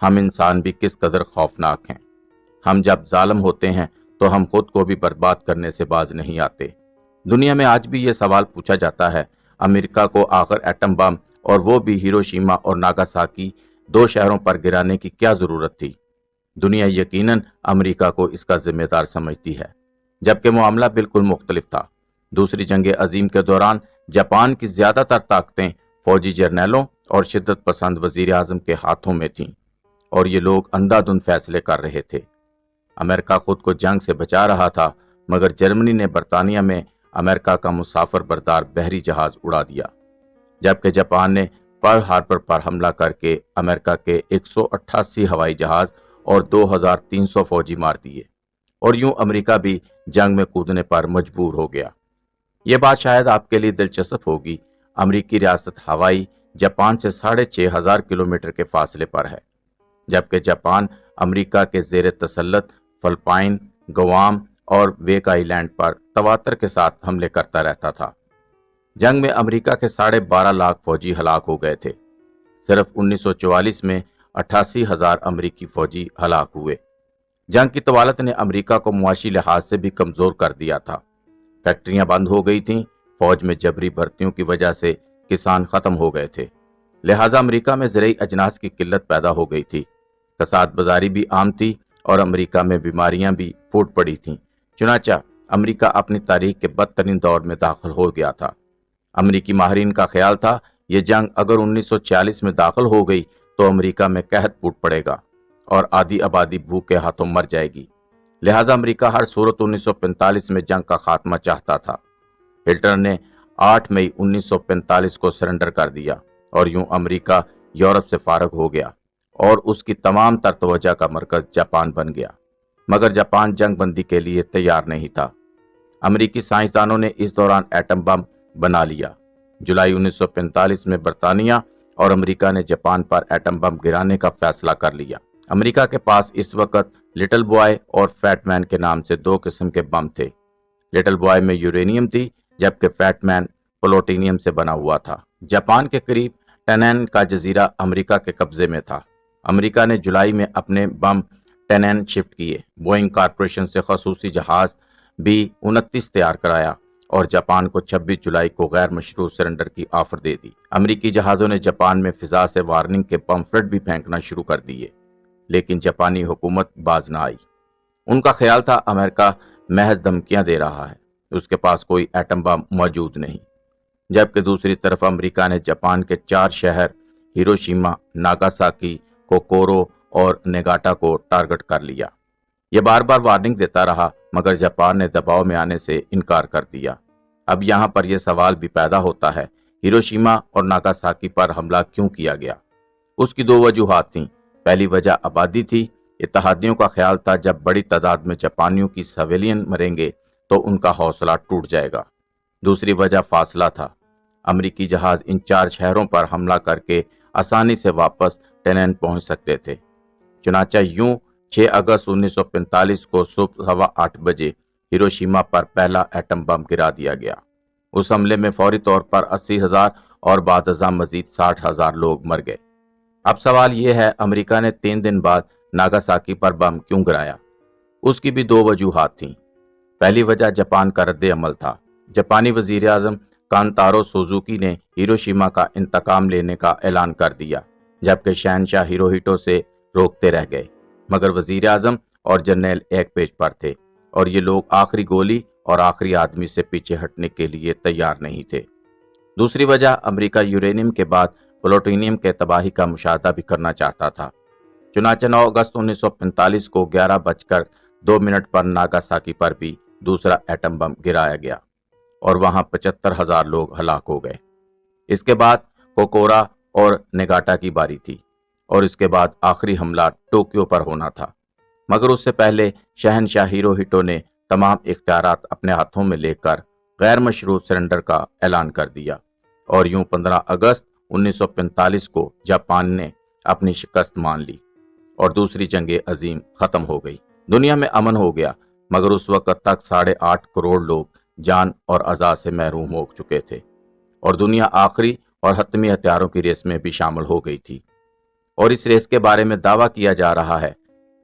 ہم انسان بھی کس قدر خوفناک ہیں۔ ہم جب ظالم ہوتے ہیں تو ہم خود کو بھی برباد کرنے سے باز نہیں آتے۔ دنیا میں آج بھی یہ سوال پوچھا جاتا ہے، امریکہ کو آخر ایٹم بم، اور وہ بھی ہیروشیما اور ناگاساکی، دو شہروں پر گرانے کی کیا ضرورت تھی؟ دنیا یقیناً امریکہ کو اس کا ذمہ دار سمجھتی ہے، جبکہ معاملہ بالکل مختلف تھا۔ دوسری جنگ عظیم کے دوران جاپان کی زیادہ تر طاقتیں فوجی جرنیلوں اور شدت پسند وزیر اعظم کے ہاتھوں میں تھیں، اور یہ لوگ اندھا دھند فیصلے کر رہے تھے۔ امریکہ خود کو جنگ سے بچا رہا تھا، مگر جرمنی نے برطانیہ میں امریکہ کا مسافر بردار بحری جہاز اڑا دیا، جبکہ جاپان نے پرل ہاربر پر حملہ کر کے امریکہ کے 188 ہوائی جہاز اور 2300 فوجی مار دیے، اور یوں امریکہ بھی جنگ میں کودنے پر مجبور ہو گیا۔ یہ بات شاید آپ کے لیے دلچسپ ہوگی، امریکی ریاست ہوائی جاپان سے 6500 کلومیٹر کے فاصلے پر ہے، جبکہ جاپان امریکہ کے زیر تسلط فلپائن، گوام اور ویک آئی لینڈ پر تواتر کے ساتھ حملے کرتا رہتا تھا۔ جنگ میں امریکہ کے 12.5 لاکھ فوجی ہلاک ہو گئے تھے۔ صرف 1944 میں 88,000 امریکی فوجی ہلاک ہوئے۔ جنگ کی طوالت نے امریکہ کو معاشی لحاظ سے بھی کمزور کر دیا تھا۔ فیکٹریاں بند ہو گئی تھیں، فوج میں جبری بھرتیوں کی وجہ سے کسان ختم ہو گئے تھے، لہٰذا امریکہ میں زرعی اجناس کی قلت پیدا ہو گئی تھی، کساد بازاری بھی عام تھی، اور امریکہ میں بیماریاں بھی پھوٹ پڑی تھیں۔ چنانچہ امریکہ اپنی تاریخ کے بدترین دور میں داخل ہو گیا تھا۔ امریکی ماہرین کا خیال تھا یہ جنگ اگر 1940 میں داخل ہو گئی تو امریکہ میں قحط پھوٹ پڑے گا اور آدھی آبادی بھوک کے ہاتھوں مر جائے گی، لہٰذا امریکہ ہر صورت 1945 میں جنگ کا خاتمہ چاہتا تھا۔ ہٹلر نے 8 مئی 1945 کو سرنڈر کر دیا، اور یوں امریکہ یورپ سے فارغ ہو گیا اور اس کی تمام تر توجہ کا مرکز جاپان بن گیا۔ مگر جاپان جنگ بندی کے لیے تیار نہیں تھا۔ امریکی سائنسدانوں نے اس دوران ایٹم بم بنا لیا۔ جولائی 1945 میں برطانیہ اور امریکہ نے جاپان پر ایٹم بم گرانے کا فیصلہ کر لیا۔ امریکہ کے پاس اس وقت لٹل بوائے اور فیٹ مین کے نام سے دو قسم کے بم تھے۔ لٹل بوائے میں یورینیم تھی، جبکہ فیٹ مین پلوٹینیم سے بنا ہوا تھا۔ جاپان کے قریب ٹینین کا جزیرہ امریکہ کے قبضے میں تھا۔ امریکہ نے جولائی میں اپنے بم ٹینین شفٹ کیے، بوئنگ کارپوریشن سے خصوصی جہاز بھی 29 تیار کرایا، اور جاپان کو 26 جولائی کو غیر مشروع سرنڈر کی آفر دے دی۔ امریکی جہازوں نے جاپان میں فضا سے وارننگ کے پمفلٹ بھی پھینکنا شروع کر دیے، لیکن جاپانی حکومت باز نہ آئی۔ ان کا خیال تھا امریکہ محض دھمکیاں دے رہا ہے، اس کے پاس کوئی ایٹم بم موجود نہیں۔ جبکہ دوسری طرف امریکہ نے جاپان کے 4 شہر ہیروشیما، ناگاساکی، کوکورو اور نیگاٹا کو ٹارگٹ کر لیا۔ یہ بار بار وارننگ دیتا رہا، مگر جاپان نے دباؤ میں آنے سے انکار کر دیا۔ اب یہاں پر یہ سوال بھی پیدا ہوتا ہے، ہیروشیما اور ناگاساکی پر حملہ کیوں کیا گیا؟ اس کی 2 وجوہات تھیں۔ پہلی وجہ آبادی تھی۔ اتحادیوں کا خیال تھا جب بڑی تعداد میں جاپانیوں کی سویلین مریں گے تو ان کا حوصلہ ٹوٹ جائے گا۔ دوسری وجہ فاصلہ تھا۔ امریکی جہاز ان 4 شہروں پر حملہ کر کے آسانی سے واپس ٹینین پہنچ سکتے تھے۔ چنانچہ یوں 6 اگست 1945 کو صبح 8:15 بجے ہیروشیما پر پہلا ایٹم بم گرا دیا گیا۔ اس حملے میں فوری طور پر 80,000 اور بعد ازاں مزید 60,000 لوگ مر گئے۔ اب سوال یہ ہے، امریکہ نے 3 دن بعد ناگاساکی پر بم کیوں گرایا؟ اس کی بھی 2 وجوہات تھیں۔ پہلی وجہ جاپان کا رد عمل تھا۔ جاپانی وزیر اعظم کانتارو سوزوکی نے ہیروشیما کا انتقام لینے کا اعلان کر دیا، جبکہ شہنشاہ ہیروہیٹو سے روکتے رہ گئے، مگر وزیر اعظم اور جرنیل ایک پیج پر تھے، اور یہ لوگ آخری گولی اور آخری آدمی سے پیچھے ہٹنے کے لیے تیار نہیں تھے۔ دوسری وجہ، امریکہ یورینیم کے بعد پلوٹینیم کے تباہی کا مشاہدہ بھی کرنا چاہتا تھا۔ چنانچہ 9 اگست 1945 کو 11:02 پر ناگاساکی پر بھی دوسرا ایٹم بم گرایا گیا، اور وہاں 75,000 لوگ ہلاک ہو گئے۔ اس کے بعد کوکورا اور نیگاٹا کی باری تھی، اور اس کے بعد آخری حملہ ٹوکیو پر ہونا تھا، مگر اس سے پہلے شہنشاہ ہیروہیٹو نے تمام اختیارات اپنے ہاتھوں میں لے کر غیر مشروع سرنڈر کا اعلان کر دیا، اور یوں 15 اگست 1945 کو جاپان نے اپنی شکست مان لی اور دوسری جنگ عظیم ختم ہو گئی۔ دنیا میں امن ہو گیا، مگر اس وقت تک 8.5 کروڑ لوگ جان اور عزا سے محروم ہو چکے تھے، اور دنیا آخری اور حتمی ہتھیاروں کی ریس میں بھی شامل ہو گئی تھی۔ اور اس ریس کے بارے میں دعویٰ کیا جا رہا ہے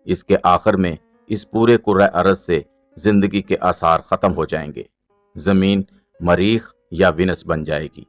اس کے آخر میں اس پورے کرۂ ارض سے زندگی کے آثار ختم ہو جائیں گے، زمین مریخ یا وینس بن جائے گی۔